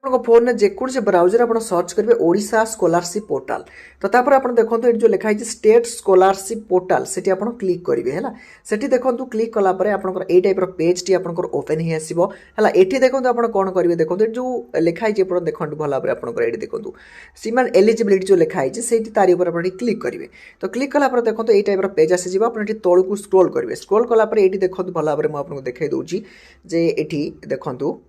आपको फोन में जेकोसी ब्राउजर आप सर्च करेंगे ओडिशा स्कॉलरशिप पोर्टाल तो तापर आप देखो ये जो लिखाई स्टेट स्कॉलरशिप पोर्टाल से क्लिक करेंगे है से देखो क्लिक कलापर आप टाइप पेज टी आप ओपन ही आसो है ये देखो आप कौन करेंगे देखो जो लिखाई देखो भल भाव आपको ये देखो सीमान एलिजिबिलिटी जो लिखाई से तारी ऊपर आप क्लिक करेंगे तो क्लिक कलापर देखो ये टाइप पेज आसीज आप तौक स्क्रोल करेंगे स्क्रोल कलापर ये देखो भल भाव में आपको देखा दूसरी जे ये देखूँ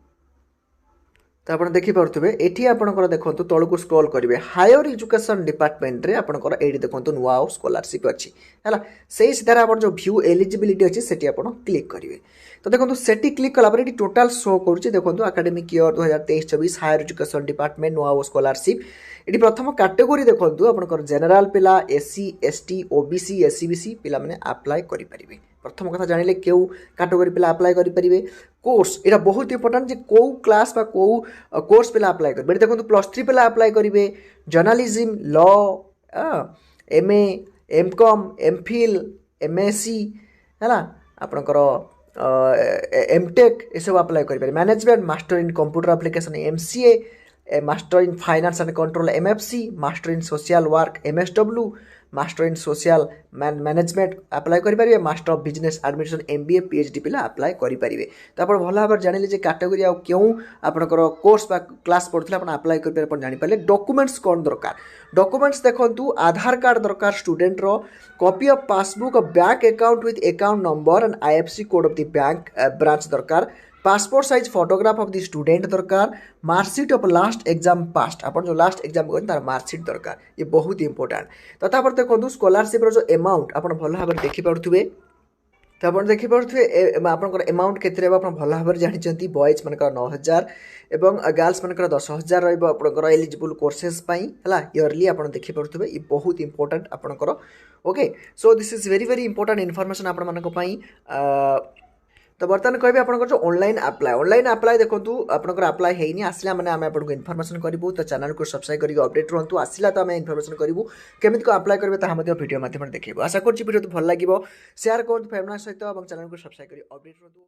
तो आप देखिपे ये आपंकर देखो तौक स्क्रोल करेंगे हायर एजुकेशन डिपार्टमेंट रे आपंकर ये देखो नुआ स्कॉलरशिप अच्छी है से सीधार आप जो व्यू एलिजिबिलिटी अच्छी से क्लिक करेंगे तो देखो से क्लिक कलापर ये टोटाल शो करुच्ची देखो academic year 2023-24 higher education department नुआ स्कॉलरशिप ये प्रथम कैटेगोरी देखो आपंकर जनरल पिला एससी एसटी ओबीसी एससीबीसी पिला माने अप्लाई करेंगे प्रथम कथा जानिले क्यों कैटेगोरी पिला अप्लाई करेंगे कोर्स यहाँ बहुत इंपोर्टाट जे कौ क्लास बा कौ कोर्स पिला अप्लाई करेंगे देखो +3 पिला अप्लाई करेंगे journalism law MA MCom MPhil MSc है आपणकर एमटेक ये सब अप्लाई करेंगे management master in computer application MCA master in finance and control MFC master in social work MSW master in social management apply करेंगे master of business administration MBA PhD पिला apply करेंगे तो आप भल भाव जानिले जे कैटेगोरी आ क्यों आपंकर कोर्स बा क्लास पढ़ुते आप अप्लाई करेंगे जानीपारे डॉक्यूमेंट्स कौन दरकार डॉक्यूमेंट्स देखो आधार कार्ड दरकार स्टूडेंट रो copy of passbook of bank account with account number and IFSC code of the bank branch दरकार passport size photograph of the student दरकार marksheet of last exam passed आप जो last exam करें तार marksheet दरकार ये बहुत इंपोर्टाट तो तापर देखो स्कॉलरशिप जो अमाउंट आप भल भाव देखिपे तो आप देखिपे आपंकर अमाउंट केते आप भल भाव जानते बॉयज मान 9,000 एवं गर्ल्स मान 10,000 रहा एलिजिबल कोर्सेस है इयरली आप देखिपे ये बहुत इंपोर्टाट आपंकर okay so this is very very important information आप तो बर्तमान कह आपंकर जो ऑनलाइन अप्लाई देखो आपंकर अप्लाई है आसला मैंने आम आपको इनफॉरमेशन करूँ तो चैनल को सब्सक्राइब करके अपडेट रुहतु आसला तो आम इनफॉरमेशन करूँ केमी को अप्लाई करेंगे ताहा वीडियो माध्यम देखिए आशा करूँ वीडियो भल लगे शेयर करूँ फैमिली सहित और चैनल को सब्सक्राइब कर अपडेट रुहतु।